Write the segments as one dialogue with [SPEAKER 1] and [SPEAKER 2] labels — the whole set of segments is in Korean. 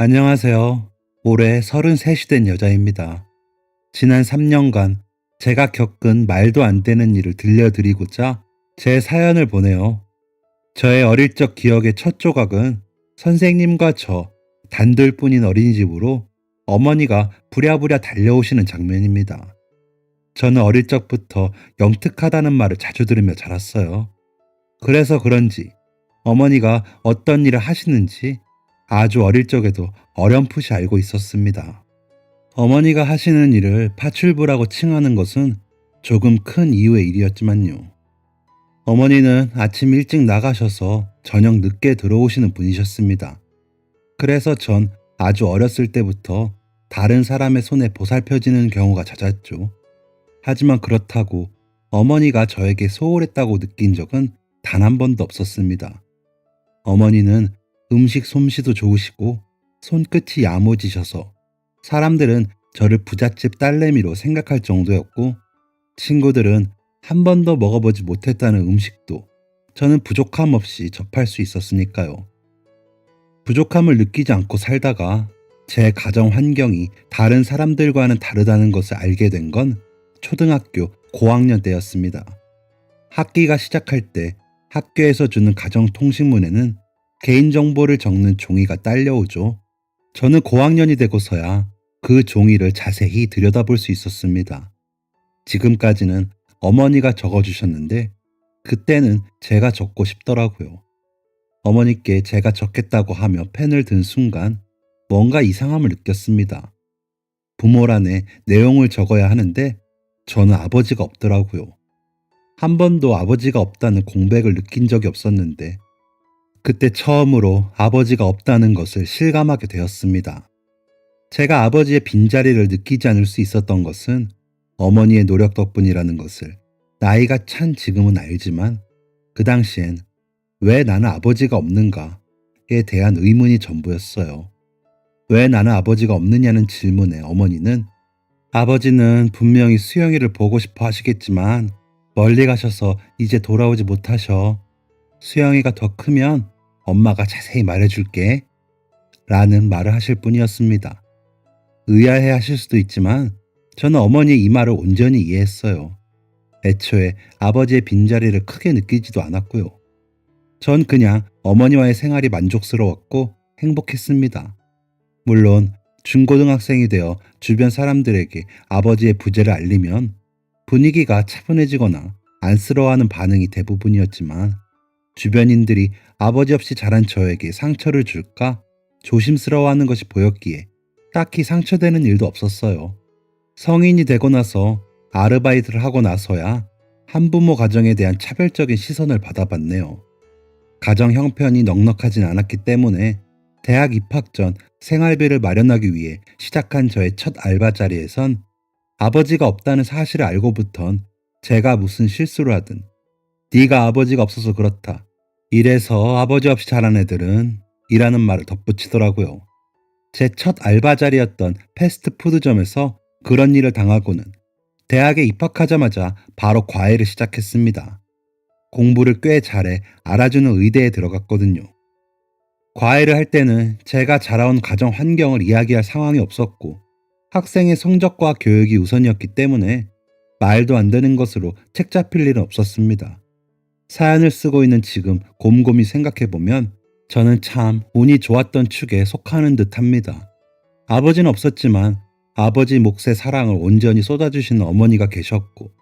[SPEAKER 1] 안녕하세요. 올해 33이 된 여자입니다. 지난 3년간 제가 겪은 말도 안 되는 일을 들려드리고자 제 사연을 보내요. 저의 어릴 적 기억의 첫 조각은 선생님과 저 단둘뿐인 어린이집으로 어머니가 부랴부랴 달려오시는 장면입니다. 저는 어릴 적부터 영특하다는 말을 자주 들으며 자랐어요. 그래서 그런지 어머니가 어떤 일을 하시는지 아주 어릴 적에도 어렴풋이 알고 있었습니다. 어머니가 하시는 일을 파출부라고 칭하는 것은 조금 큰 이유의 일이었지만요. 어머니는 아침 일찍 나가셔서 저녁 늦게 들어오시는 분이셨습니다. 그래서 전 아주 어렸을 때부터 다른 사람의 손에 보살펴지는 경우가 잦았죠. 하지만 그렇다고 어머니가 저에게 소홀했다고 느낀 적은 단 한 번도 없었습니다. 어머니는 음식 솜씨도 좋으시고 손끝이 야무지셔서 사람들은 저를 부잣집 딸내미로 생각할 정도였고, 친구들은 한 번도 먹어보지 못했다는 음식도 저는 부족함 없이 접할 수 있었으니까요. 부족함을 느끼지 않고 살다가 제 가정 환경이 다른 사람들과는 다르다는 것을 알게 된 건 초등학교 고학년 때였습니다. 학기가 시작할 때 학교에서 주는 가정통신문에는 개인정보를 적는 종이가 딸려오죠. 저는 고학년이 되고서야 그 종이를 자세히 들여다볼 수 있었습니다. 지금까지는 어머니가 적어주셨는데 그때는 제가 적고 싶더라고요. 어머니께 제가 적겠다고 하며 펜을 든 순간 뭔가 이상함을 느꼈습니다. 부모란에 내용을 적어야 하는데 저는 아버지가 없더라고요. 한 번도 아버지가 없다는 공백을 느낀 적이 없었는데 그때 처음으로 아버지가 없다는 것을 실감하게 되었습니다. 제가 아버지의 빈자리를 느끼지 않을 수 있었던 것은 어머니의 노력 덕분이라는 것을 나이가 찬 지금은 알지만, 그 당시엔 왜 나는 아버지가 없는가에 대한 의문이 전부였어요. 왜 나는 아버지가 없느냐는 질문에 어머니는 아버지는 분명히 수영이를 보고 싶어 하시겠지만 멀리 가셔서 이제 돌아오지 못하셔. 수영이가 더 크면 엄마가 자세히 말해줄게. 라는 말을 하실 뿐이었습니다. 의아해 하실 수도 있지만 저는 어머니의 이 말을 온전히 이해했어요. 애초에 아버지의 빈자리를 크게 느끼지도 않았고요. 전 그냥 어머니와의 생활이 만족스러웠고 행복했습니다. 물론 중고등학생이 되어 주변 사람들에게 아버지의 부재를 알리면 분위기가 차분해지거나 안쓰러워하는 반응이 대부분이었지만, 주변인들이 아버지 없이 자란 저에게 상처를 줄까 조심스러워하는 것이 보였기에 딱히 상처되는 일도 없었어요. 성인이 되고 나서 아르바이트를 하고 나서야 한부모 가정에 대한 차별적인 시선을 받아봤네요. 가정 형편이 넉넉하진 않았기 때문에 대학 입학 전 생활비를 마련하기 위해 시작한 저의 첫 알바 자리에선 아버지가 없다는 사실을 알고부턴 제가 무슨 실수를 하든 네가 아버지가 없어서 그렇다, 이래서 아버지 없이 자란 애들은 이라는 말을 덧붙이더라고요. 제 첫 알바 자리였던 패스트푸드점에서 그런 일을 당하고는 대학에 입학하자마자 바로 과외를 시작했습니다. 공부를 꽤 잘해 알아주는 의대에 들어갔거든요. 과외를 할 때는 제가 자라온 가정 환경을 이야기할 상황이 없었고 학생의 성적과 교육이 우선이었기 때문에 말도 안 되는 것으로 책 잡힐 일은 없었습니다. 사연을 쓰고 있는 지금 곰곰이 생각해보면 저는 참 운이 좋았던 축에 속하는 듯합니다. 아버지는 없었지만 아버지 몫의 사랑을 온전히 쏟아주시는 어머니가 계셨고,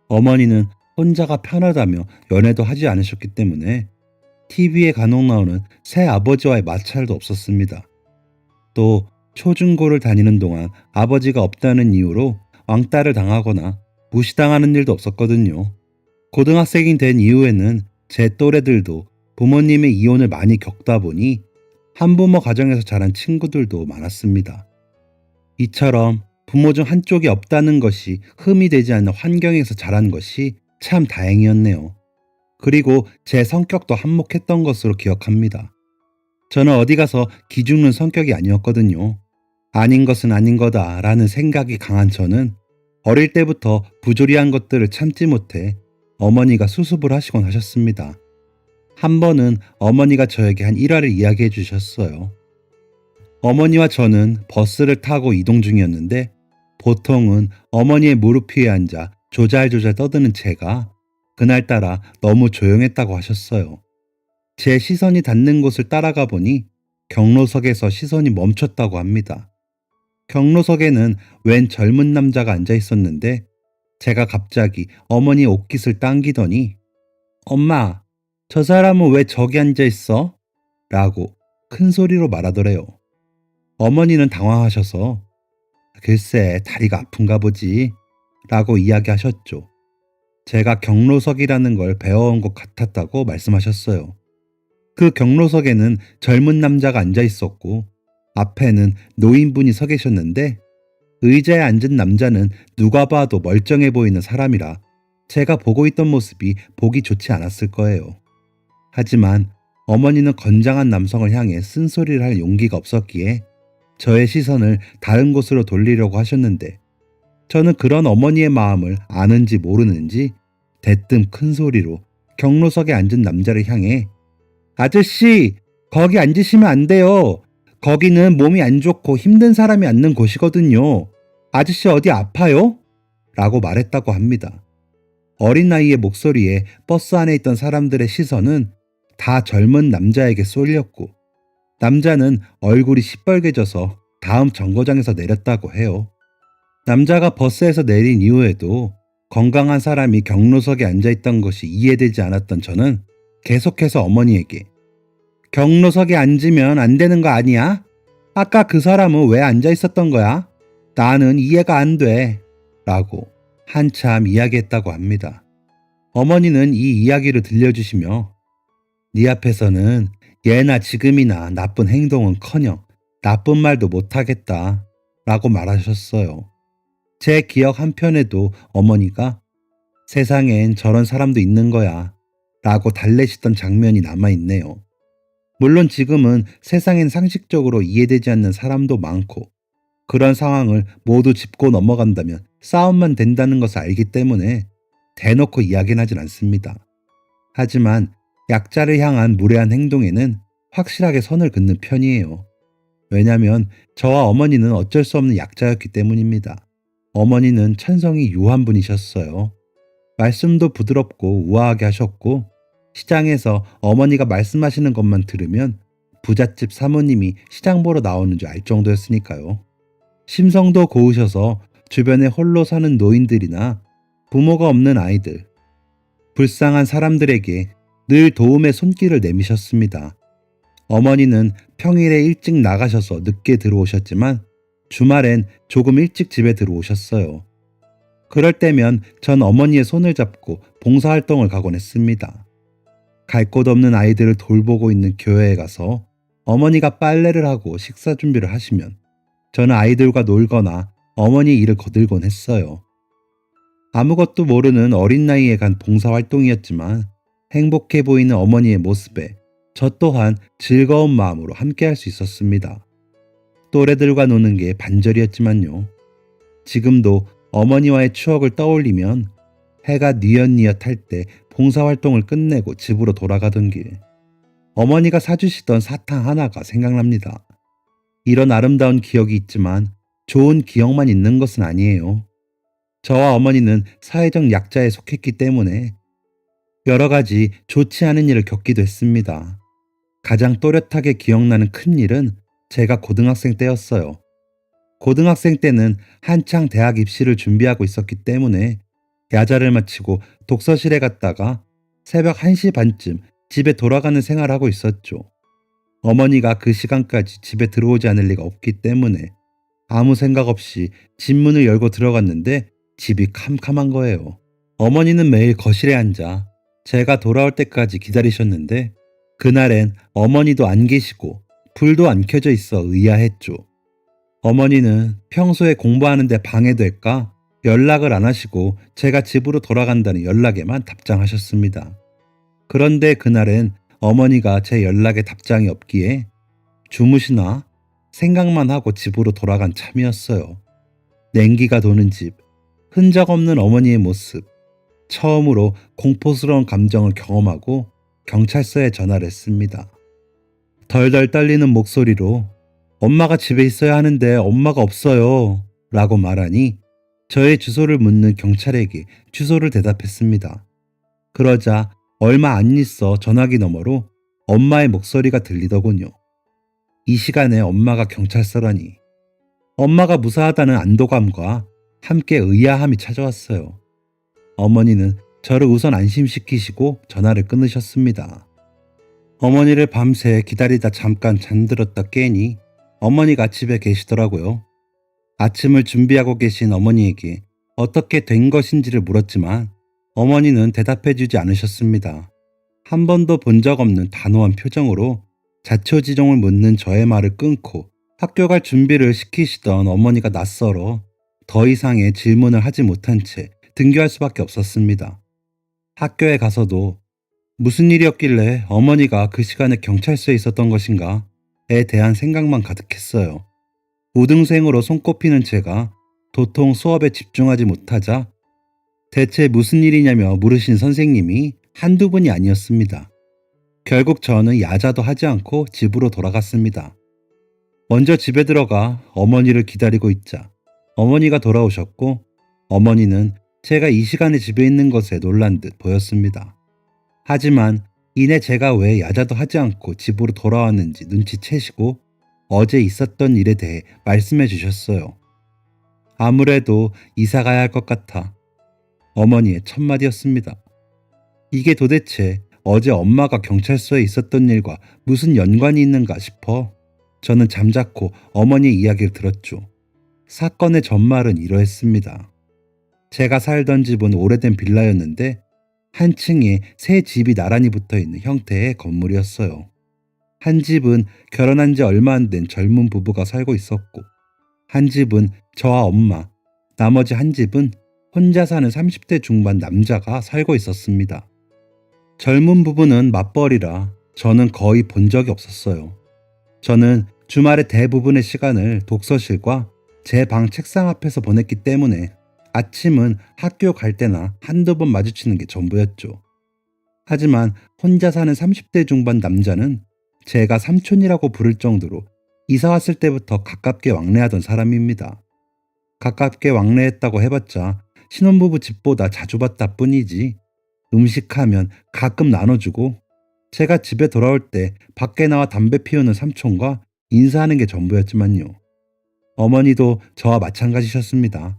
[SPEAKER 1] 어머니는 혼자가 편하다며 연애도 하지 않으셨기 때문에 TV에 간혹 나오는 새 아버지와의 마찰도 없었습니다. 또 초중고를 다니는 동안 아버지가 없다는 이유로 왕따를 당하거나 무시당하는 일도 없었거든요. 고등학생이 된 이후에는 제 또래들도 부모님의 이혼을 많이 겪다 보니 한부모 가정에서 자란 친구들도 많았습니다. 이처럼 부모 중 한쪽이 없다는 것이 흠이 되지 않는 환경에서 자란 것이 참 다행이었네요. 그리고 제 성격도 한몫했던 것으로 기억합니다. 저는 어디 가서 기죽는 성격이 아니었거든요. 아닌 것은 아닌 거다라는 생각이 강한 저는 어릴 때부터 부조리한 것들을 참지 못해 어머니가 수습을 하시곤 하셨습니다. 한 번은 어머니가 저에게 한 일화를 이야기해 주셨어요. 어머니와 저는 버스를 타고 이동 중이었는데 보통은 어머니의 무릎 위에 앉아 조잘조잘 떠드는 제가 그날따라 너무 조용했다고 하셨어요. 제 시선이 닿는 곳을 따라가 보니 경로석에서 시선이 멈췄다고 합니다. 경로석에는 웬 젊은 남자가 앉아 있었는데 제가 갑자기 어머니 옷깃을 당기더니 엄마, 저 사람은 왜 저기 앉아 있어? 라고 큰 소리로 말하더래요. 어머니는 당황하셔서 글쎄 다리가 아픈가 보지 라고 이야기하셨죠. 제가 경로석이라는 걸 배워온 것 같았다고 말씀하셨어요. 그 경로석에는 젊은 남자가 앉아 있었고 앞에는 노인분이 서 계셨는데 의자에 앉은 남자는 누가 봐도 멀쩡해 보이는 사람이라 제가 보고 있던 모습이 보기 좋지 않았을 거예요. 하지만 어머니는 건장한 남성을 향해 쓴소리를 할 용기가 없었기에 저의 시선을 다른 곳으로 돌리려고 하셨는데 저는 그런 어머니의 마음을 아는지 모르는지 대뜸 큰 소리로 경로석에 앉은 남자를 향해 아저씨, 거기 앉으시면 안 돼요. 거기는 몸이 안 좋고 힘든 사람이 앉는 곳이거든요. 아저씨 어디 아파요? 라고 말했다고 합니다. 어린 나이의 목소리에 버스 안에 있던 사람들의 시선은 다 젊은 남자에게 쏠렸고 남자는 얼굴이 시뻘개져서 다음 정거장에서 내렸다고 해요. 남자가 버스에서 내린 이후에도 건강한 사람이 경로석에 앉아있던 것이 이해되지 않았던 저는 계속해서 어머니에게 경로석에 앉으면 안 되는 거 아니야? 아까 그 사람은 왜 앉아 있었던 거야? 나는 이해가 안 돼. 라고 한참 이야기했다고 합니다. 어머니는 이 이야기를 들려주시며 네 앞에서는 예나 지금이나 나쁜 행동은커녕 나쁜 말도 못하겠다 라고 말하셨어요. 제 기억 한편에도 어머니가 세상엔 저런 사람도 있는 거야 라고 달래시던 장면이 남아있네요. 물론 지금은 세상엔 상식적으로 이해되지 않는 사람도 많고 그런 상황을 모두 짚고 넘어간다면 싸움만 된다는 것을 알기 때문에 대놓고 이야기는 하진 않습니다. 하지만 약자를 향한 무례한 행동에는 확실하게 선을 긋는 편이에요. 왜냐하면 저와 어머니는 어쩔 수 없는 약자였기 때문입니다. 어머니는 천성이 유한 분이셨어요. 말씀도 부드럽고 우아하게 하셨고 시장에서 어머니가 말씀하시는 것만 들으면 부잣집 사모님이 시장 보러 나오는 줄 알 정도였으니까요. 심성도 고우셔서 주변에 홀로 사는 노인들이나 부모가 없는 아이들, 불쌍한 사람들에게 늘 도움의 손길을 내미셨습니다. 어머니는 평일에 일찍 나가셔서 늦게 들어오셨지만 주말엔 조금 일찍 집에 들어오셨어요. 그럴 때면 전 어머니의 손을 잡고 봉사활동을 가곤 했습니다. 갈 곳 없는 아이들을 돌보고 있는 교회에 가서 어머니가 빨래를 하고 식사 준비를 하시면 저는 아이들과 놀거나 어머니 일을 거들곤 했어요. 아무것도 모르는 어린 나이에 간 봉사활동이었지만 행복해 보이는 어머니의 모습에 저 또한 즐거운 마음으로 함께할 수 있었습니다. 또래들과 노는 게 반절이었지만요. 지금도 어머니와의 추억을 떠올리면 해가 뉘엿뉘엿할 때 봉사활동을 끝내고 집으로 돌아가던 길 어머니가 사주시던 사탕 하나가 생각납니다. 이런 아름다운 기억이 있지만 좋은 기억만 있는 것은 아니에요. 저와 어머니는 사회적 약자에 속했기 때문에 여러 가지 좋지 않은 일을 겪기도 했습니다. 가장 또렷하게 기억나는 큰 일은 제가 고등학생 때였어요. 고등학생 때는 한창 대학 입시를 준비하고 있었기 때문에 야자를 마치고 독서실에 갔다가 새벽 1시 반쯤 집에 돌아가는 생활을 하고 있었죠. 어머니가 그 시간까지 집에 들어오지 않을 리가 없기 때문에 아무 생각 없이 집 문을 열고 들어갔는데 집이 캄캄한 거예요. 어머니는 매일 거실에 앉아 제가 돌아올 때까지 기다리셨는데 그날엔 어머니도 안 계시고 불도 안 켜져 있어 의아했죠. 어머니는 평소에 공부하는데 방해될까 연락을 안 하시고 제가 집으로 돌아간다는 연락에만 답장하셨습니다. 그런데 그날엔 어머니가 제 연락에 답장이 없기에 주무시나 생각만 하고 집으로 돌아간 참이었어요. 냉기가 도는 집, 흔적 없는 어머니의 모습, 처음으로 공포스러운 감정을 경험하고 경찰서에 전화를 했습니다. 덜덜 떨리는 목소리로 엄마가 집에 있어야 하는데 엄마가 없어요. 라고 말하니 저의 주소를 묻는 경찰에게 주소를 대답했습니다. 그러자 얼마 안 있어 전화기 너머로 엄마의 목소리가 들리더군요. 이 시간에 엄마가 경찰서라니. 엄마가 무사하다는 안도감과 함께 의아함이 찾아왔어요. 어머니는 저를 우선 안심시키시고 전화를 끊으셨습니다. 어머니를 밤새 기다리다 잠깐 잠들었다 깨니 어머니가 집에 계시더라고요. 아침을 준비하고 계신 어머니에게 어떻게 된 것인지를 물었지만 어머니는 대답해주지 않으셨습니다. 한 번도 본 적 없는 단호한 표정으로 자초지종을 묻는 저의 말을 끊고 학교 갈 준비를 시키시던 어머니가 낯설어 더 이상의 질문을 하지 못한 채 등교할 수밖에 없었습니다. 학교에 가서도 무슨 일이었길래 어머니가 그 시간에 경찰서에 있었던 것인가에 대한 생각만 가득했어요. 우등생으로 손꼽히는 제가 도통 수업에 집중하지 못하자 대체 무슨 일이냐며 물으신 선생님이 한두 분이 아니었습니다. 결국 저는 야자도 하지 않고 집으로 돌아갔습니다. 먼저 집에 들어가 어머니를 기다리고 있자 어머니가 돌아오셨고 어머니는 제가 이 시간에 집에 있는 것에 놀란 듯 보였습니다. 하지만 이내 제가 왜 야자도 하지 않고 집으로 돌아왔는지 눈치채시고 어제 있었던 일에 대해 말씀해 주셨어요. 아무래도 이사 가야 할 것 같아. 어머니의 첫마디였습니다. 이게 도대체 어제 엄마가 경찰서에 있었던 일과 무슨 연관이 있는가 싶어 저는 잠자코 어머니의 이야기를 들었죠. 사건의 전말은 이러했습니다. 제가 살던 집은 오래된 빌라였는데 한 층에 새 집이 나란히 붙어 있는 형태의 건물이었어요. 한 집은 결혼한 지 얼마 안 된 젊은 부부가 살고 있었고, 한 집은 저와 엄마, 나머지 한 집은 혼자 사는 30대 중반 남자가 살고 있었습니다. 젊은 부부는 맞벌이라 저는 거의 본 적이 없었어요. 저는 주말의 대부분의 시간을 독서실과 제 방 책상 앞에서 보냈기 때문에 아침은 학교 갈 때나 한두 번 마주치는 게 전부였죠. 하지만 혼자 사는 30대 중반 남자는 제가 삼촌이라고 부를 정도로 이사 왔을 때부터 가깝게 왕래하던 사람입니다. 가깝게 왕래했다고 해봤자 신혼부부 집보다 자주 봤다 뿐이지 음식하면 가끔 나눠주고 제가 집에 돌아올 때 밖에 나와 담배 피우는 삼촌과 인사하는 게 전부였지만요. 어머니도 저와 마찬가지셨습니다.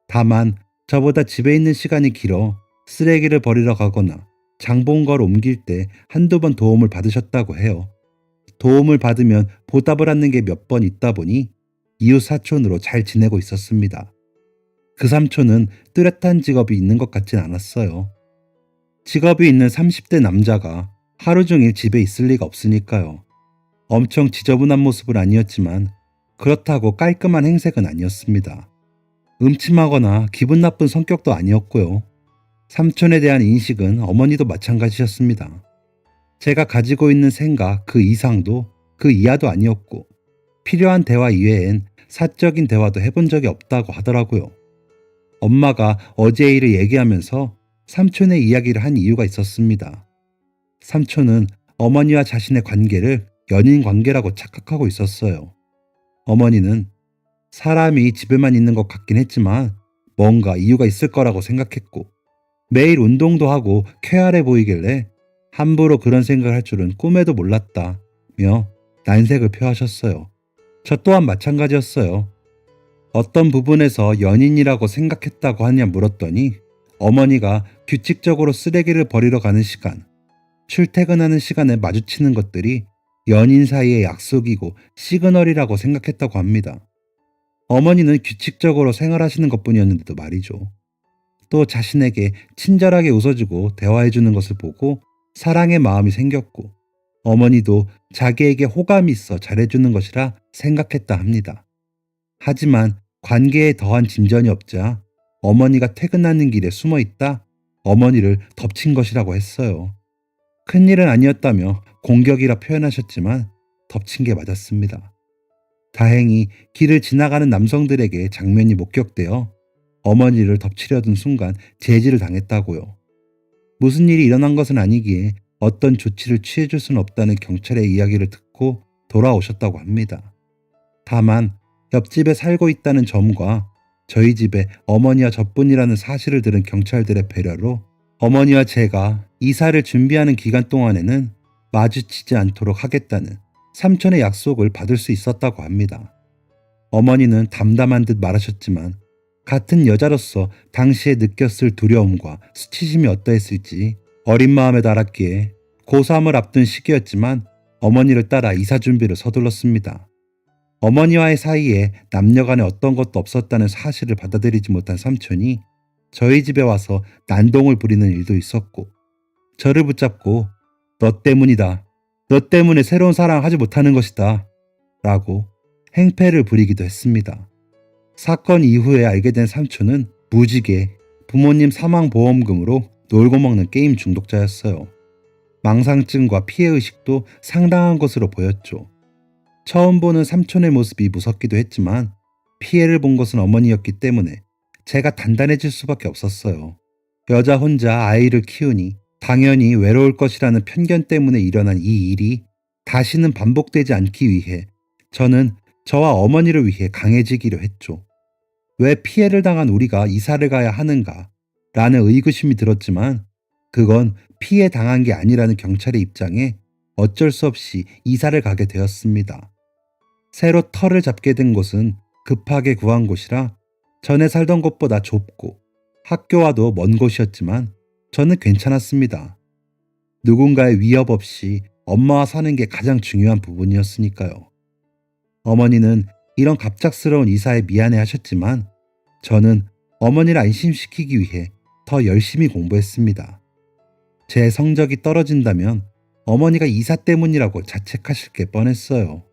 [SPEAKER 1] 다만 저보다 집에 있는 시간이 길어 쓰레기를 버리러 가거나 장본 걸 옮길 때 한두 번 도움을 받으셨다고 해요. 도움을 받으면 보답을 하는 게 몇 번 있다 보니 이웃 사촌으로 잘 지내고 있었습니다. 그 삼촌은 뚜렷한 직업이 있는 것 같진 않았어요. 직업이 있는 30대 남자가 하루 종일 집에 있을 리가 없으니까요. 엄청 지저분한 모습은 아니었지만 그렇다고 깔끔한 행색은 아니었습니다. 음침하거나 기분 나쁜 성격도 아니었고요. 삼촌에 대한 인식은 어머니도 마찬가지였습니다. 제가 가지고 있는 생각 그 이상도 그 이하도 아니었고 필요한 대화 이외엔 사적인 대화도 해본 적이 없다고 하더라고요. 엄마가 어제 일을 얘기하면서 삼촌의 이야기를 한 이유가 있었습니다. 삼촌은 어머니와 자신의 관계를 연인 관계라고 착각하고 있었어요. 어머니는 사람이 집에만 있는 것 같긴 했지만 뭔가 이유가 있을 거라고 생각했고 매일 운동도 하고 쾌활해 보이길래 함부로 그런 생각을 할 줄은 꿈에도 몰랐다며 난색을 표하셨어요. 저 또한 마찬가지였어요. 어떤 부분에서 연인이라고 생각했다고 하냐 물었더니 어머니가 규칙적으로 쓰레기를 버리러 가는 시간, 출퇴근하는 시간에 마주치는 것들이 연인 사이의 약속이고 시그널이라고 생각했다고 합니다. 어머니는 규칙적으로 생활하시는 것뿐이었는데도 말이죠. 또 자신에게 친절하게 웃어주고 대화해주는 것을 보고 사랑의 마음이 생겼고 어머니도 자기에게 호감이 있어 잘해주는 것이라 생각했다 합니다. 하지만 관계에 더한 진전이 없자 어머니가 퇴근하는 길에 숨어있다 어머니를 덮친 것이라고 했어요. 큰일은 아니었다며 공격이라 표현하셨지만 덮친 게 맞았습니다. 다행히 길을 지나가는 남성들에게 장면이 목격되어 어머니를 덮치려던 순간 제지를 당했다고요. 무슨 일이 일어난 것은 아니기에 어떤 조치를 취해줄 수는 없다는 경찰의 이야기를 듣고 돌아오셨다고 합니다. 다만 옆집에 살고 있다는 점과 저희 집에 어머니와 저뿐이라는 사실을 들은 경찰들의 배려로 어머니와 제가 이사를 준비하는 기간 동안에는 마주치지 않도록 하겠다는 삼촌의 약속을 받을 수 있었다고 합니다. 어머니는 담담한 듯 말하셨지만 같은 여자로서 당시에 느꼈을 두려움과 수치심이 어떠했을지 어린 마음에 달았기에 고3을 앞둔 시기였지만 어머니를 따라 이사 준비를 서둘렀습니다. 어머니와의 사이에 남녀간에 어떤 것도 없었다는 사실을 받아들이지 못한 삼촌이 저희 집에 와서 난동을 부리는 일도 있었고 저를 붙잡고 너 때문이다. 너 때문에 새로운 사랑을 하지 못하는 것이다. 라고 행패를 부리기도 했습니다. 사건 이후에 알게 된 삼촌은 무지개 부모님 사망보험금으로 놀고 먹는 게임 중독자였어요. 망상증과 피해의식도 상당한 것으로 보였죠. 처음 보는 삼촌의 모습이 무섭기도 했지만 피해를 본 것은 어머니였기 때문에 제가 단단해질 수밖에 없었어요. 여자 혼자 아이를 키우니 당연히 외로울 것이라는 편견 때문에 일어난 이 일이 다시는 반복되지 않기 위해 저는 저와 어머니를 위해 강해지기로 했죠. 왜 피해를 당한 우리가 이사를 가야 하는가? 라는 의구심이 들었지만 그건 피해 당한 게 아니라는 경찰의 입장에 어쩔 수 없이 이사를 가게 되었습니다. 새로 터를 잡게 된 곳은 급하게 구한 곳이라 전에 살던 곳보다 좁고 학교와도 먼 곳이었지만 저는 괜찮았습니다. 누군가의 위협 없이 엄마와 사는 게 가장 중요한 부분이었으니까요. 어머니는 이런 갑작스러운 이사에 미안해 하셨지만 저는 어머니를 안심시키기 위해 더 열심히 공부했습니다. 제 성적이 떨어진다면 어머니가 이사 때문이라고 자책하실 게 뻔했어요.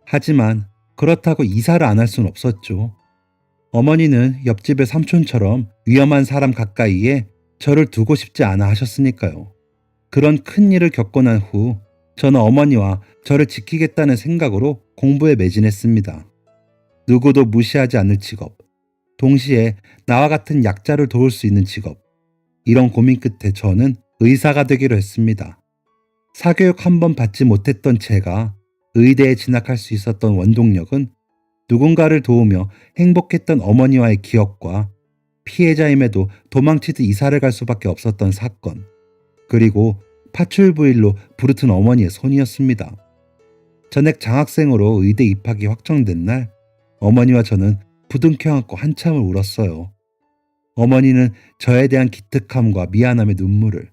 [SPEAKER 1] 하지만 그렇다고 이사를 안 할 순 없었죠. 어머니는 옆집의 삼촌처럼 위험한 사람 가까이에 저를 두고 싶지 않아 하셨으니까요. 그런 큰 일을 겪고 난 후 저는 어머니와 저를 지키겠다는 생각으로 공부에 매진했습니다. 누구도 무시하지 않을 직업, 동시에 나와 같은 약자를 도울 수 있는 직업. 이런 고민 끝에 저는 의사가 되기로 했습니다. 사교육 한 번 받지 못했던 제가 의대에 진학할 수 있었던 원동력은 누군가를 도우며 행복했던 어머니와의 기억과 피해자임에도 도망치듯 이사를 갈 수밖에 없었던 사건, 그리고 파출부일로 부르튼 어머니의 손이었습니다. 전액 장학생으로 의대 입학이 확정된 날 어머니와 저는 부둥켜 안고 한참을 울었어요. 어머니는 저에 대한 기특함과 미안함의 눈물을,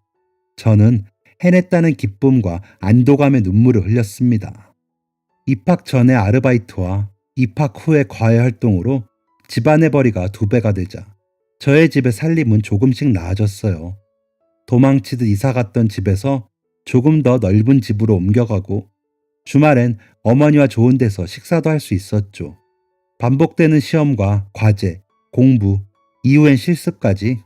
[SPEAKER 1] 저는 해냈다는 기쁨과 안도감의 눈물을 흘렸습니다. 입학 전의 아르바이트와 입학 후의 과외 활동으로 집안의 벌이가 2배가 되자 저의 집의 살림은 조금씩 나아졌어요. 도망치듯 이사갔던 집에서 조금 더 넓은 집으로 옮겨가고 주말엔 어머니와 좋은 데서 식사도 할 수 있었죠. 반복되는 시험과 과제, 공부, 이후엔 실습까지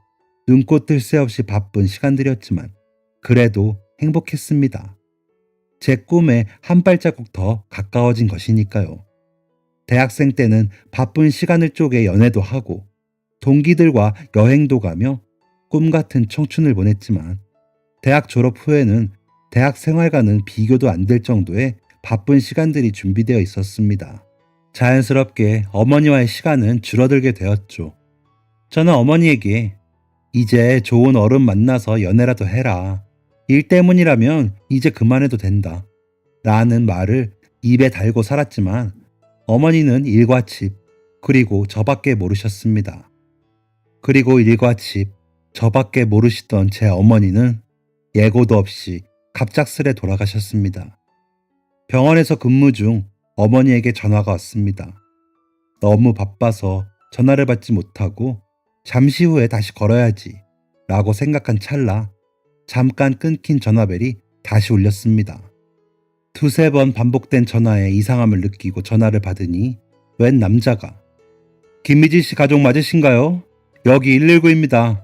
[SPEAKER 1] 눈꽃 뜰 새 없이 바쁜 시간들이었지만 그래도 행복했습니다. 제 꿈에 한 발자국 더 가까워진 것이니까요. 대학생 때는 바쁜 시간을 쪼개 연애도 하고 동기들과 여행도 가며 꿈 같은 청춘을 보냈지만 대학 졸업 후에는 대학 생활과는 비교도 안 될 정도의 바쁜 시간들이 준비되어 있었습니다. 자연스럽게 어머니와의 시간은 줄어들게 되었죠. 저는 어머니에게 이제 좋은 어른 만나서 연애라도 해라. 일 때문이라면 이제 그만해도 된다. 라는 말을 입에 달고 살았지만 어머니는 일과 집, 그리고 저밖에 모르셨습니다. 그리고 일과 집, 저밖에 모르시던 제 어머니는 예고도 없이 갑작스레 돌아가셨습니다. 병원에서 근무 중 어머니에게 전화가 왔습니다. 너무 바빠서 전화를 받지 못하고 잠시 후에 다시 걸어야지 라고 생각한 찰나 잠깐 끊긴 전화벨이 다시 울렸습니다. 2~3번 반복된 전화에 이상함을 느끼고 전화를 받으니 웬 남자가 김미진 씨 가족 맞으신가요? 여기 119입니다.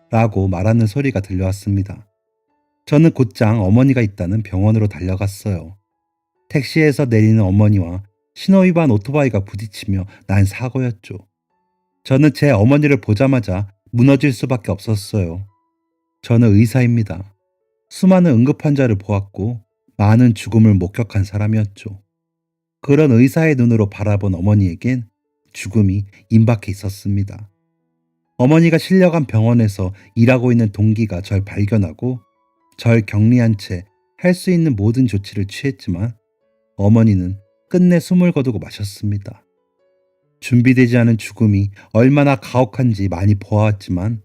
[SPEAKER 1] 라고 말하는 소리가 들려왔습니다. 저는 곧장 어머니가 있다는 병원으로 달려갔어요. 택시에서 내리는 어머니와 신호위반 오토바이가 부딪히며 난 사고였죠. 저는 제 어머니를 보자마자 무너질 수밖에 없었어요. 저는 의사입니다. 수많은 응급환자를 보았고 많은 죽음을 목격한 사람이었죠. 그런 의사의 눈으로 바라본 어머니에겐 죽음이 임박해 있었습니다. 어머니가 실려간 병원에서 일하고 있는 동기가 절 발견하고 절 격리한 채 할 수 있는 모든 조치를 취했지만 어머니는 끝내 숨을 거두고 마셨습니다. 준비되지 않은 죽음이 얼마나 가혹한지 많이 보아왔지만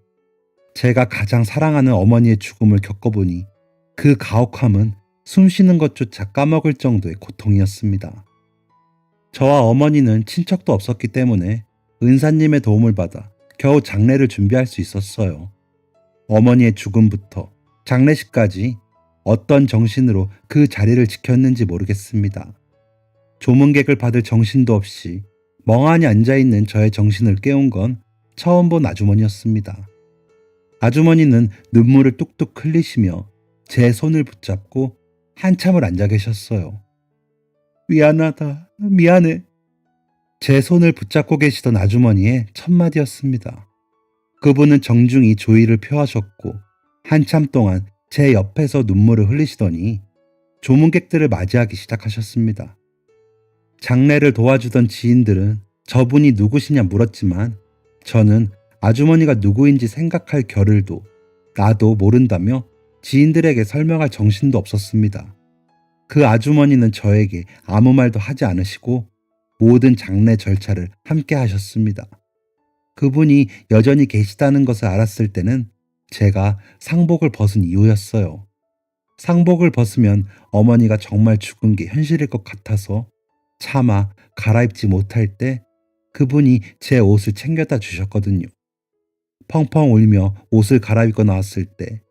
[SPEAKER 1] 제가 가장 사랑하는 어머니의 죽음을 겪어보니 그 가혹함은 숨쉬는 것조차 까먹을 정도의 고통이었습니다. 저와 어머니는 친척도 없었기 때문에 은사님의 도움을 받아 겨우 장례를 준비할 수 있었어요. 어머니의 죽음부터 장례식까지 어떤 정신으로 그 자리를 지켰는지 모르겠습니다. 조문객을 받을 정신도 없이 멍하니 앉아있는 저의 정신을 깨운 건 처음 본 아주머니였습니다. 아주머니는 눈물을 뚝뚝 흘리시며 제 손을 붙잡고 한참을 앉아 계셨어요. 미안하다, 미안해. 제 손을 붙잡고 계시던 아주머니의 첫 마디였습니다. 그분은 정중히 조의를 표하셨고 한참 동안 제 옆에서 눈물을 흘리시더니 조문객들을 맞이하기 시작하셨습니다. 장례를 도와주던 지인들은 저분이 누구시냐 물었지만 저는 아주머니가 누구인지 생각할 겨를도 나도 모른다며 지인들에게 설명할 정신도 없었습니다. 그 아주머니는 저에게 아무 말도 하지 않으시고 모든 장례 절차를 함께 하셨습니다. 그분이 여전히 계시다는 것을 알았을 때는 제가 상복을 벗은 이유였어요. 상복을 벗으면 어머니가 정말 죽은 게 현실일 것 같아서 차마 갈아입지 못할 때 그분이 제 옷을 챙겨다 주셨거든요. 펑펑 울며 옷을 갈아입고 나왔을 때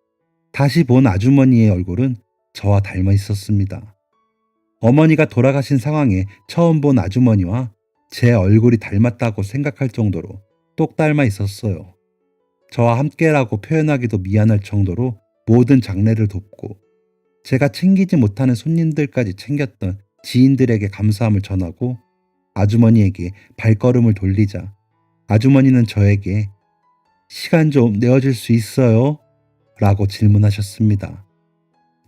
[SPEAKER 1] 다시 본 아주머니의 얼굴은 저와 닮아 있었습니다. 어머니가 돌아가신 상황에 처음 본 아주머니와 제 얼굴이 닮았다고 생각할 정도로 똑 닮아 있었어요. 저와 함께라고 표현하기도 미안할 정도로 모든 장례를 돕고 제가 챙기지 못하는 손님들까지 챙겼던 지인들에게 감사함을 전하고 아주머니에게 발걸음을 돌리자 아주머니는 저에게 시간 좀 내어줄 수 있어요? 라고 질문하셨습니다.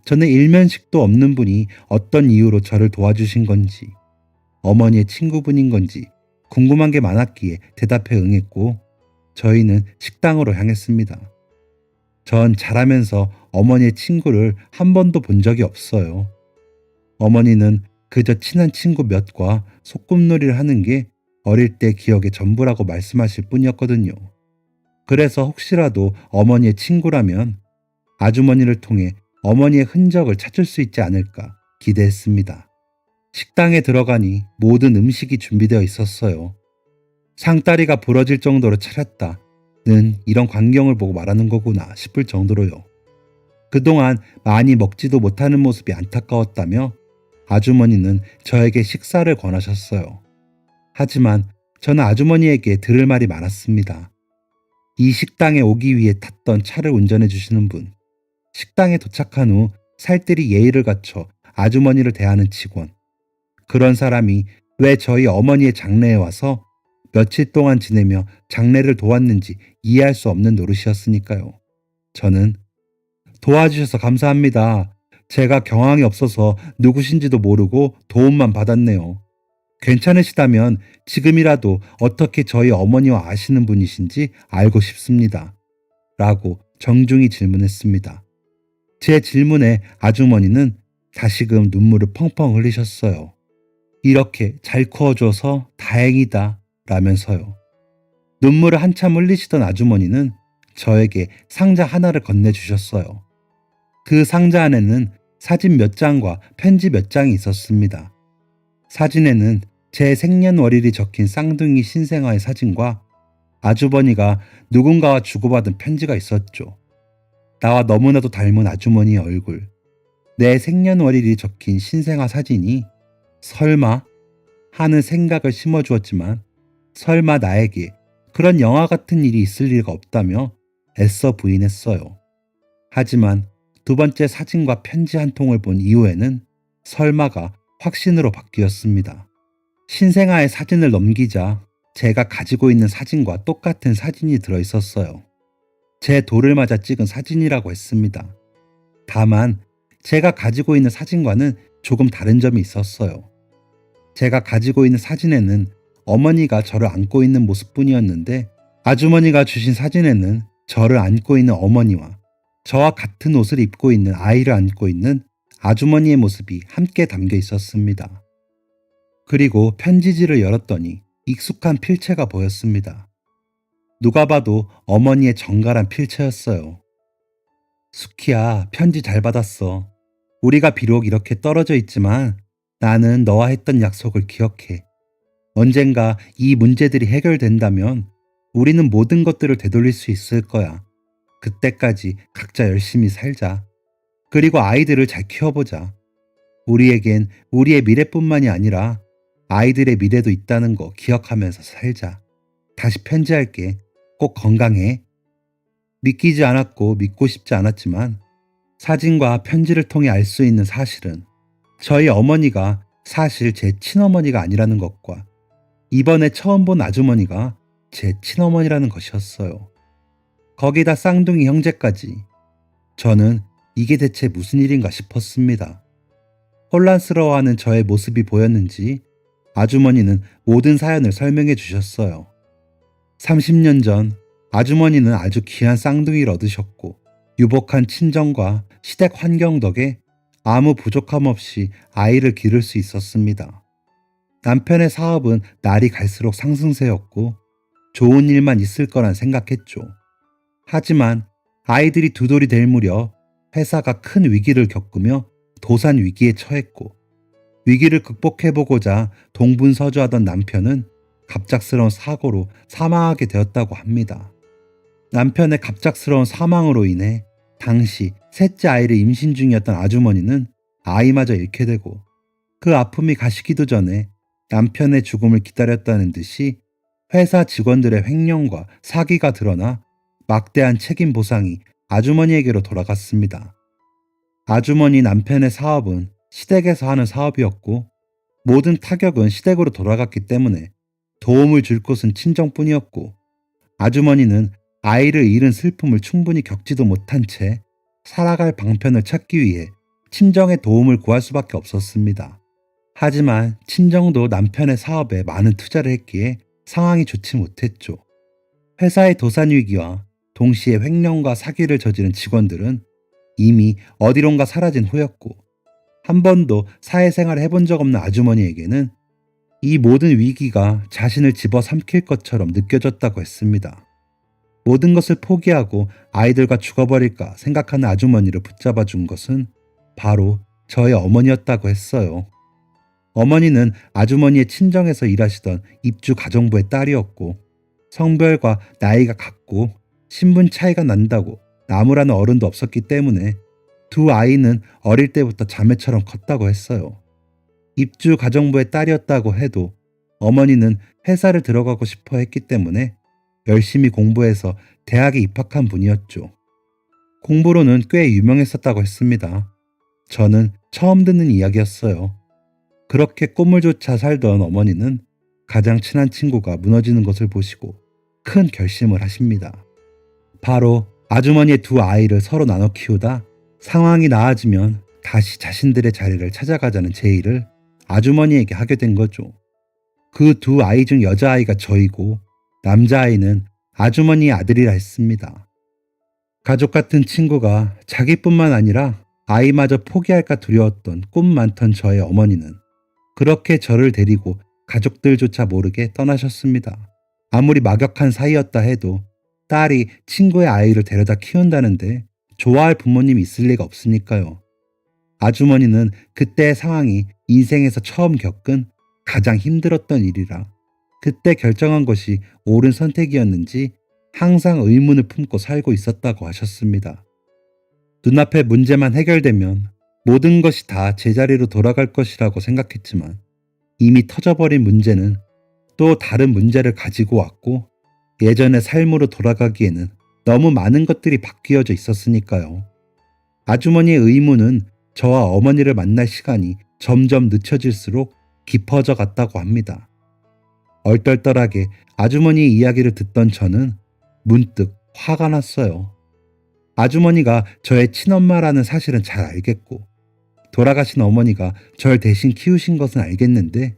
[SPEAKER 1] 저는 일면식도 없는 분이 어떤 이유로 저를 도와주신 건지 어머니의 친구분인 건지 궁금한 게 많았기에 대답해 응했고 저희는 식당으로 향했습니다. 전 자라면서 어머니의 친구를 한 번도 본 적이 없어요. 어머니는 그저 친한 친구 몇과 소꿉놀이를 하는 게 어릴 때 기억의 전부라고 말씀하실 뿐이었거든요. 그래서 혹시라도 어머니의 친구라면 아주머니를 통해 어머니의 흔적을 찾을 수 있지 않을까 기대했습니다. 식당에 들어가니 모든 음식이 준비되어 있었어요. 상다리가 부러질 정도로 차렸다는 이런 광경을 보고 말하는 거구나 싶을 정도로요. 그동안 많이 먹지도 못하는 모습이 안타까웠다며 아주머니는 저에게 식사를 권하셨어요. 하지만 저는 아주머니에게 들을 말이 많았습니다. 이 식당에 오기 위해 탔던 차를 운전해 주시는 분, 식당에 도착한 후 살뜰히 예의를 갖춰 아주머니를 대하는 직원, 그런 사람이 왜 저희 어머니의 장례에 와서 며칠 동안 지내며 장례를 도왔는지 이해할 수 없는 노릇이었으니까요. 저는 도와주셔서 감사합니다. 제가 경황이 없어서 누구신지도 모르고 도움만 받았네요. 괜찮으시다면 지금이라도 어떻게 저희 어머니와 아시는 분이신지 알고 싶습니다. 라고 정중히 질문했습니다. 제 질문에 아주머니는 다시금 눈물을 펑펑 흘리셨어요. 이렇게 잘 커줘서 다행이다 라면서요. 눈물을 한참 흘리시던 아주머니는 저에게 상자 하나를 건네주셨어요. 그 상자 안에는 사진 몇 장과 편지 몇 장이 있었습니다. 사진에는 제 생년월일이 적힌 쌍둥이 신생아의 사진과 아주버니가 누군가와 주고받은 편지가 있었죠. 나와 너무나도 닮은 아주머니의 얼굴, 내 생년월일이 적힌 신생아 사진이 설마 하는 생각을 심어주었지만 설마 나에게 그런 영화 같은 일이 있을 리가 없다며 애써 부인했어요. 하지만 두 번째 사진과 편지 한 통을 본 이후에는 설마가 확신으로 바뀌었습니다. 신생아의 사진을 넘기자 제가 가지고 있는 사진과 똑같은 사진이 들어있었어요. 제 돌을 맞아 찍은 사진이라고 했습니다. 다만 제가 가지고 있는 사진과는 조금 다른 점이 있었어요. 제가 가지고 있는 사진에는 어머니가 저를 안고 있는 모습뿐이었는데 아주머니가 주신 사진에는 저를 안고 있는 어머니와 저와 같은 옷을 입고 있는 아이를 안고 있는 아주머니의 모습이 함께 담겨 있었습니다. 그리고 편지지를 열었더니 익숙한 필체가 보였습니다. 누가 봐도 어머니의 정갈한 필체였어요. 수키야, 편지 잘 받았어. 우리가 비록 이렇게 떨어져 있지만 나는 너와 했던 약속을 기억해. 언젠가 이 문제들이 해결된다면 우리는 모든 것들을 되돌릴 수 있을 거야. 그때까지 각자 열심히 살자. 그리고 아이들을 잘 키워보자. 우리에겐 우리의 미래뿐만이 아니라 아이들의 미래도 있다는 거 기억하면서 살자. 다시 편지할게. 꼭 건강해. 믿기지 않았고 믿고 싶지 않았지만 사진과 편지를 통해 알 수 있는 사실은 저희 어머니가 사실 제 친어머니가 아니라는 것과 이번에 처음 본 아주머니가 제 친어머니라는 것이었어요. 거기다 쌍둥이 형제까지. 저는 이게 대체 무슨 일인가 싶었습니다. 혼란스러워하는 저의 모습이 보였는지 아주머니는 모든 사연을 설명해 주셨어요. 30년 전 아주머니는 아주 귀한 쌍둥이를 얻으셨고 유복한 친정과 시댁 환경 덕에 아무 부족함 없이 아이를 기를 수 있었습니다. 남편의 사업은 날이 갈수록 상승세였고 좋은 일만 있을 거란 생각했죠. 하지만 아이들이 두 돌이 될 무렵 회사가 큰 위기를 겪으며 도산 위기에 처했고 위기를 극복해보고자 동분서주하던 남편은 갑작스러운 사고로 사망하게 되었다고 합니다. 남편의 갑작스러운 사망으로 인해 당시 셋째 아이를 임신 중이었던 아주머니는 아이마저 잃게 되고 그 아픔이 가시기도 전에 남편의 죽음을 기다렸다는 듯이 회사 직원들의 횡령과 사기가 드러나 막대한 책임 보상이 아주머니에게로 돌아갔습니다. 아주머니 남편의 사업은 시댁에서 하는 사업이었고 모든 타격은 시댁으로 돌아갔기 때문에 도움을 줄 곳은 친정뿐이었고 아주머니는 아이를 잃은 슬픔을 충분히 겪지도 못한 채 살아갈 방편을 찾기 위해 친정의 도움을 구할 수밖에 없었습니다. 하지만 친정도 남편의 사업에 많은 투자를 했기에 상황이 좋지 못했죠. 회사의 도산 위기와 동시에 횡령과 사기를 저지른 직원들은 이미 어디론가 사라진 후였고 한 번도 사회생활을 해본 적 없는 아주머니에게는 이 모든 위기가 자신을 집어삼킬 것처럼 느껴졌다고 했습니다. 모든 것을 포기하고 아이들과 죽어버릴까 생각하는 아주머니를 붙잡아 준 것은 바로 저의 어머니였다고 했어요. 어머니는 아주머니의 친정에서 일하시던 입주 가정부의 딸이었고 성별과 나이가 같고 신분 차이가 난다고 나무라는 어른도 없었기 때문에 두 아이는 어릴 때부터 자매처럼 컸다고 했어요. 입주 가정부의 딸이었다고 해도 어머니는 회사를 들어가고 싶어 했기 때문에 열심히 공부해서 대학에 입학한 분이었죠. 공부로는 꽤 유명했었다고 했습니다. 저는 처음 듣는 이야기였어요. 그렇게 꿈을 쫓아 살던 어머니는 가장 친한 친구가 무너지는 것을 보시고 큰 결심을 하십니다. 바로 아주머니의 두 아이를 서로 나눠 키우다 상황이 나아지면 다시 자신들의 자리를 찾아가자는 제의를 아주머니에게 하게 된 거죠. 그 두 아이 중 여자아이가 저이고 남자아이는 아주머니의 아들이라 했습니다. 가족 같은 친구가 자기뿐만 아니라 아이마저 포기할까 두려웠던 꿈 많던 저의 어머니는 그렇게 저를 데리고 가족들조차 모르게 떠나셨습니다. 아무리 막역한 사이였다 해도 딸이 친구의 아이를 데려다 키운다는데 좋아할 부모님이 있을 리가 없으니까요. 아주머니는 그때의 상황이 인생에서 처음 겪은 가장 힘들었던 일이라 그때 결정한 것이 옳은 선택이었는지 항상 의문을 품고 살고 있었다고 하셨습니다. 눈앞의 문제만 해결되면 모든 것이 다 제자리로 돌아갈 것이라고 생각했지만 이미 터져버린 문제는 또 다른 문제를 가지고 왔고 예전의 삶으로 돌아가기에는 너무 많은 것들이 바뀌어져 있었으니까요. 아주머니의 의문은 저와 어머니를 만날 시간이 점점 늦춰질수록 깊어져 갔다고 합니다. 얼떨떨하게 아주머니의 이야기를 듣던 저는 문득 화가 났어요. 아주머니가 저의 친엄마라는 사실은 잘 알겠고 돌아가신 어머니가 절 대신 키우신 것은 알겠는데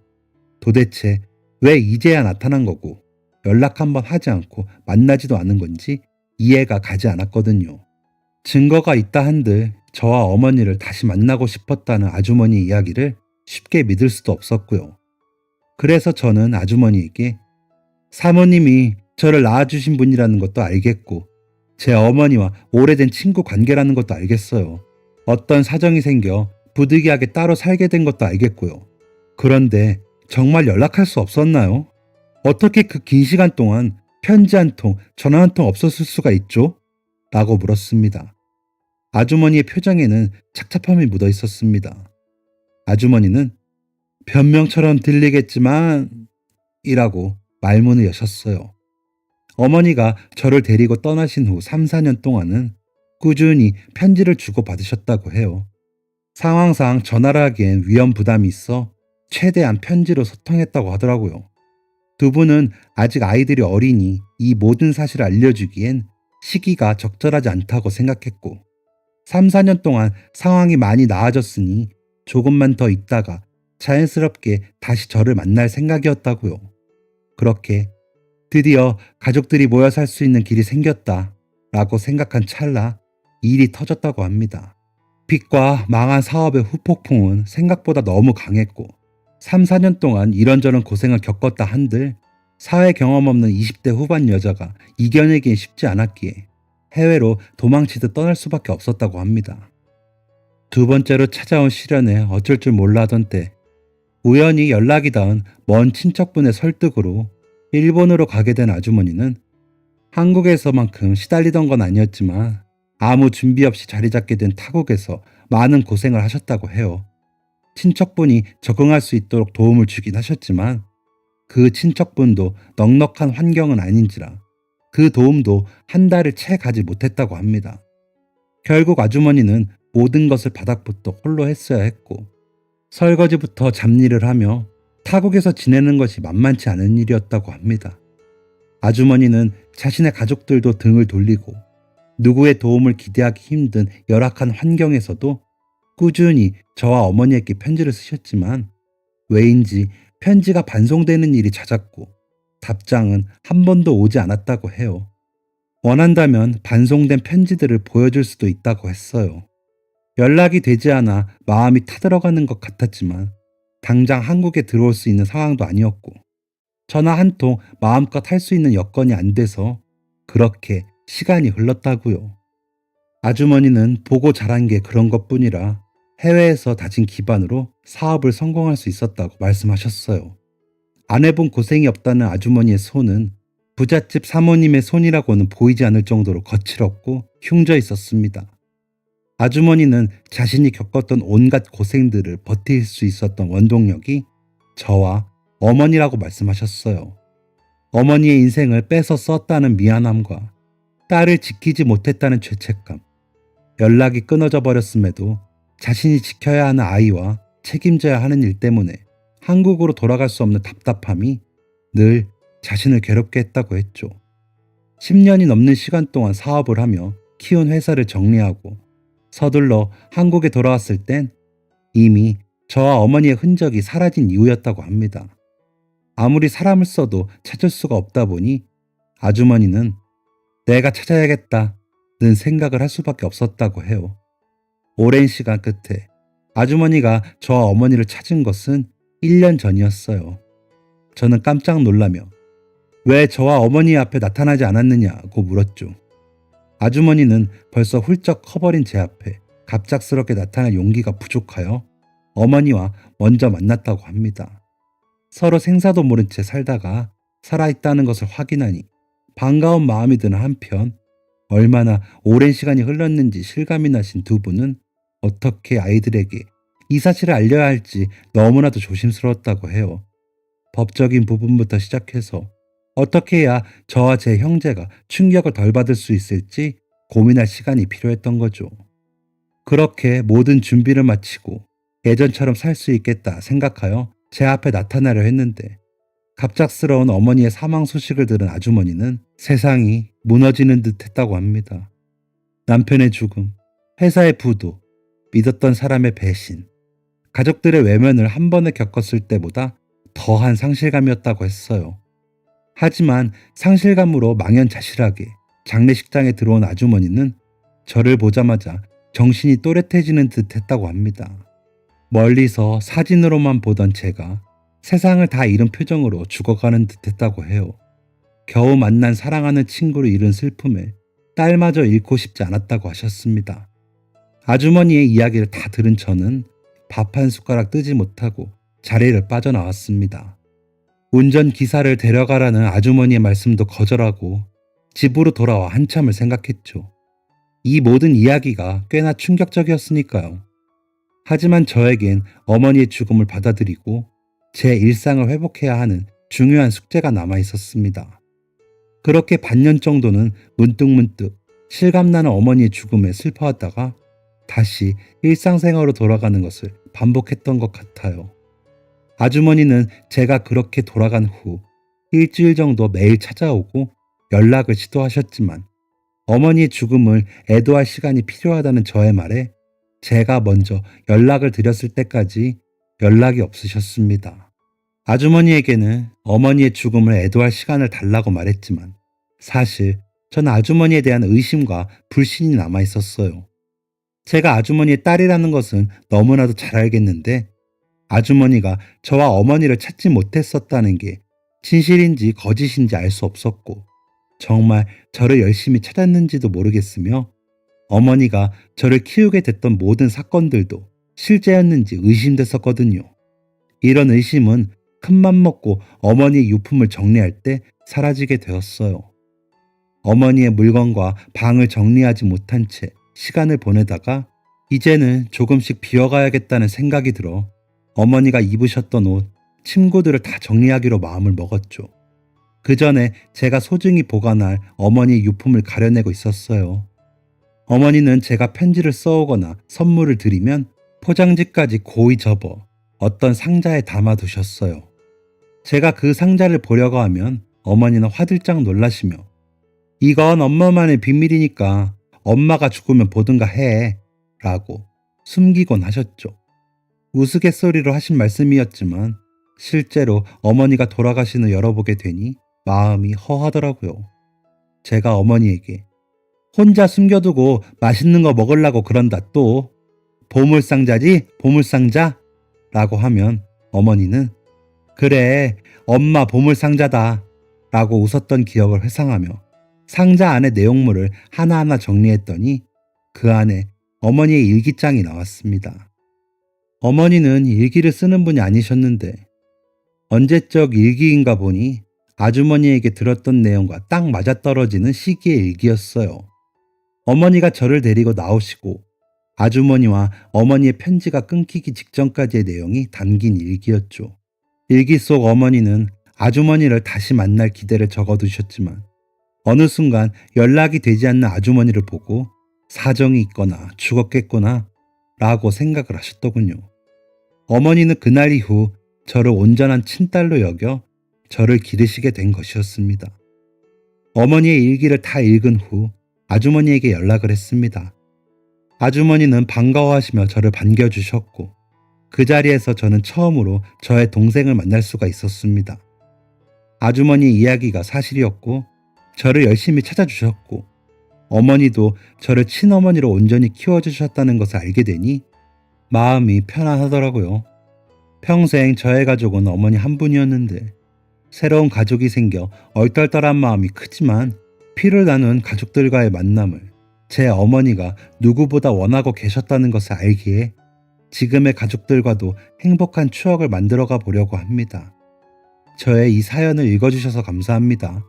[SPEAKER 1] 도대체 왜 이제야 나타난 거고 연락 한번 하지 않고 만나지도 않은 건지 이해가 가지 않았거든요. 증거가 있다 한들 저와 어머니를 다시 만나고 싶었다는 아주머니 이야기를 쉽게 믿을 수도 없었고요. 그래서 저는 아주머니에게 사모님이 저를 낳아주신 분이라는 것도 알겠고 제 어머니와 오래된 친구 관계라는 것도 알겠어요. 어떤 사정이 생겨 부득이하게 따로 살게 된 것도 알겠고요. 그런데 정말 연락할 수 없었나요? 어떻게 그 긴 시간 동안 편지 한 통, 전화 한 통 없었을 수가 있죠? 라고 물었습니다. 아주머니의 표정에는 착잡함이 묻어 있었습니다. 아주머니는 변명처럼 들리겠지만 이라고 말문을 여셨어요. 어머니가 저를 데리고 떠나신 후 3, 4년 동안은 꾸준히 편지를 주고받으셨다고 해요. 상황상 전화를 하기엔 위험 부담이 있어 최대한 편지로 소통했다고 하더라고요. 두 분은 아직 아이들이 어리니 이 모든 사실을 알려주기엔 시기가 적절하지 않다고 생각했고 3, 4년 동안 상황이 많이 나아졌으니 조금만 더 있다가 자연스럽게 다시 저를 만날 생각이었다고요. 그렇게 드디어 가족들이 모여 살 수 있는 길이 생겼다 라고 생각한 찰나 일이 터졌다고 합니다. 빚과 망한 사업의 후폭풍은 생각보다 너무 강했고 3, 4년 동안 이런저런 고생을 겪었다 한들 사회 경험 없는 20대 후반 여자가 이겨내기엔 쉽지 않았기에 해외로 도망치듯 떠날 수밖에 없었다고 합니다. 두 번째로 찾아온 시련에 어쩔 줄 몰라 하던 때 우연히 연락이 닿은 먼 친척분의 설득으로 일본으로 가게 된 아주머니는 한국에서만큼 시달리던 건 아니었지만 아무 준비 없이 자리 잡게 된 타국에서 많은 고생을 하셨다고 해요. 친척분이 적응할 수 있도록 도움을 주긴 하셨지만 그 친척분도 넉넉한 환경은 아닌지라 그 도움도 한 달을 채 가지 못했다고 합니다. 결국 아주머니는 모든 것을 바닥부터 홀로 했어야 했고 설거지부터 잡일을 하며 타국에서 지내는 것이 만만치 않은 일이었다고 합니다. 아주머니는 자신의 가족들도 등을 돌리고 누구의 도움을 기대하기 힘든 열악한 환경에서도 꾸준히 저와 어머니에게 편지를 쓰셨지만 왜인지 편지가 반송되는 일이 잦았고 답장은 한 번도 오지 않았다고 해요. 원한다면 반송된 편지들을 보여줄 수도 있다고 했어요. 연락이 되지 않아 마음이 타들어가는 것 같았지만 당장 한국에 들어올 수 있는 상황도 아니었고 전화 한 통 마음껏 할 수 있는 여건이 안 돼서 그렇게 시간이 흘렀다고요. 아주머니는 보고 자란 게 그런 것뿐이라 해외에서 다진 기반으로 사업을 성공할 수 있었다고 말씀하셨어요. 안 해본 고생이 없다는 아주머니의 손은 부잣집 사모님의 손이라고는 보이지 않을 정도로 거칠었고 흉져 있었습니다. 아주머니는 자신이 겪었던 온갖 고생들을 버틸 수 있었던 원동력이 저와 어머니라고 말씀하셨어요. 어머니의 인생을 뺏어 썼다는 미안함과 딸을 지키지 못했다는 죄책감, 연락이 끊어져 버렸음에도 자신이 지켜야 하는 아이와 책임져야 하는 일 때문에 한국으로 돌아갈 수 없는 답답함이 늘 자신을 괴롭게 했다고 했죠. 10년이 넘는 시간 동안 사업을 하며 키운 회사를 정리하고 서둘러 한국에 돌아왔을 땐 이미 저와 어머니의 흔적이 사라진 이후였다고 합니다. 아무리 사람을 써도 찾을 수가 없다 보니 아주머니는 내가 찾아야겠다는 생각을 할 수밖에 없었다고 해요. 오랜 시간 끝에 아주머니가 저와 어머니를 찾은 것은 1년 전이었어요. 저는 깜짝 놀라며 왜 저와 어머니 앞에 나타나지 않았느냐고 물었죠. 아주머니는 벌써 훌쩍 커버린 제 앞에 갑작스럽게 나타날 용기가 부족하여 어머니와 먼저 만났다고 합니다. 서로 생사도 모른 채 살다가 살아있다는 것을 확인하니 반가운 마음이 드는 한편 얼마나 오랜 시간이 흘렀는지 실감이 나신 두 분은 어떻게 아이들에게 이 사실을 알려야 할지 너무나도 조심스러웠다고 해요. 법적인 부분부터 시작해서 어떻게 해야 저와 제 형제가 충격을 덜 받을 수 있을지 고민할 시간이 필요했던 거죠. 그렇게 모든 준비를 마치고 예전처럼 살 수 있겠다 생각하여 제 앞에 나타나려 했는데 갑작스러운 어머니의 사망 소식을 들은 아주머니는 세상이 무너지는 듯 했다고 합니다. 남편의 죽음, 회사의 부도, 믿었던 사람의 배신, 가족들의 외면을 한 번에 겪었을 때보다 더한 상실감이었다고 했어요. 하지만 상실감으로 망연자실하게 장례식장에 들어온 아주머니는 저를 보자마자 정신이 또렷해지는 듯 했다고 합니다. 멀리서 사진으로만 보던 제가 세상을 다 잃은 표정으로 죽어가는 듯 했다고 해요. 겨우 만난 사랑하는 친구를 잃은 슬픔에 딸마저 잃고 싶지 않았다고 하셨습니다. 아주머니의 이야기를 다 들은 저는 밥 한 숟가락 뜨지 못하고 자리를 빠져나왔습니다. 운전기사를 데려가라는 아주머니의 말씀도 거절하고 집으로 돌아와 한참을 생각했죠. 이 모든 이야기가 꽤나 충격적이었으니까요. 하지만 저에겐 어머니의 죽음을 받아들이고 제 일상을 회복해야 하는 중요한 숙제가 남아 있었습니다. 그렇게 반년 정도는 문득문득 실감나는 어머니의 죽음에 슬퍼하다가 다시 일상생활로 돌아가는 것을 반복했던 것 같아요. 아주머니는 제가 그렇게 돌아간 후 일주일 정도 매일 찾아오고 연락을 시도하셨지만 어머니의 죽음을 애도할 시간이 필요하다는 저의 말에 제가 먼저 연락을 드렸을 때까지 연락이 없으셨습니다. 아주머니에게는 어머니의 죽음을 애도할 시간을 달라고 말했지만 사실 전 아주머니에 대한 의심과 불신이 남아 있었어요. 제가 아주머니의 딸이라는 것은 너무나도 잘 알겠는데 아주머니가 저와 어머니를 찾지 못했었다는 게 진실인지 거짓인지 알 수 없었고 정말 저를 열심히 찾았는지도 모르겠으며 어머니가 저를 키우게 됐던 모든 사건들도 실제였는지 의심됐었거든요. 이런 의심은 큰맘 먹고 어머니의 유품을 정리할 때 사라지게 되었어요. 어머니의 물건과 방을 정리하지 못한 채 시간을 보내다가 이제는 조금씩 비워가야겠다는 생각이 들어 어머니가 입으셨던 옷, 침구들을 다 정리하기로 마음을 먹었죠. 그 전에 제가 소중히 보관할 어머니의 유품을 가려내고 있었어요. 어머니는 제가 편지를 써오거나 선물을 드리면 포장지까지 고이 접어 어떤 상자에 담아두셨어요. 제가 그 상자를 보려고 하면 어머니는 화들짝 놀라시며 이건 엄마만의 비밀이니까 엄마가 죽으면 보든가 해 라고 숨기곤 하셨죠. 우스갯소리로 하신 말씀이었지만 실제로 어머니가 돌아가신 후 열어보게 되니 마음이 허하더라고요. 제가 어머니에게 혼자 숨겨두고 맛있는 거 먹으려고 그런다 또 보물상자지 보물상자 라고 하면 어머니는 그래 엄마 보물상자다 라고 웃었던 기억을 회상하며 상자 안의 내용물을 하나하나 정리했더니 그 안에 어머니의 일기장이 나왔습니다. 어머니는 일기를 쓰는 분이 아니셨는데 언제적 일기인가 보니 아주머니에게 들었던 내용과 딱 맞아떨어지는 시기의 일기였어요. 어머니가 저를 데리고 나오시고 아주머니와 어머니의 편지가 끊기기 직전까지의 내용이 담긴 일기였죠. 일기 속 어머니는 아주머니를 다시 만날 기대를 적어두셨지만 어느 순간 연락이 되지 않는 아주머니를 보고 사정이 있거나 죽었겠구나 라고 생각을 하셨더군요. 어머니는 그날 이후 저를 온전한 친딸로 여겨 저를 기르시게 된 것이었습니다. 어머니의 일기를 다 읽은 후 아주머니에게 연락을 했습니다. 아주머니는 반가워하시며 저를 반겨주셨고 그 자리에서 저는 처음으로 저의 동생을 만날 수가 있었습니다. 아주머니의 이야기가 사실이었고 저를 열심히 찾아주셨고 어머니도 저를 친어머니로 온전히 키워주셨다는 것을 알게 되니 마음이 편안하더라고요. 평생 저의 가족은 어머니 한 분이었는데 새로운 가족이 생겨 얼떨떨한 마음이 크지만 피를 나눈 가족들과의 만남을 제 어머니가 누구보다 원하고 계셨다는 것을 알기에 지금의 가족들과도 행복한 추억을 만들어가 보려고 합니다. 저의 이 사연을 읽어주셔서 감사합니다.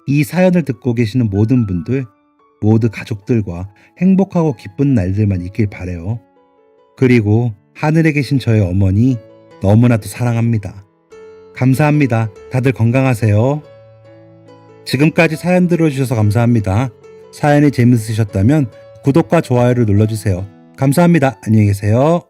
[SPEAKER 1] 이 사연을 듣고 계시는 모든 분들 모두 가족들과 행복하고 기쁜 날들만 있길 바래요. 그리고 하늘에 계신 저의 어머니 너무나도 사랑합니다. 감사합니다. 다들 건강하세요. 지금까지 사연 들어주셔서 감사합니다. 사연이 재밌으셨다면 구독과 좋아요를 눌러주세요. 감사합니다. 안녕히 계세요.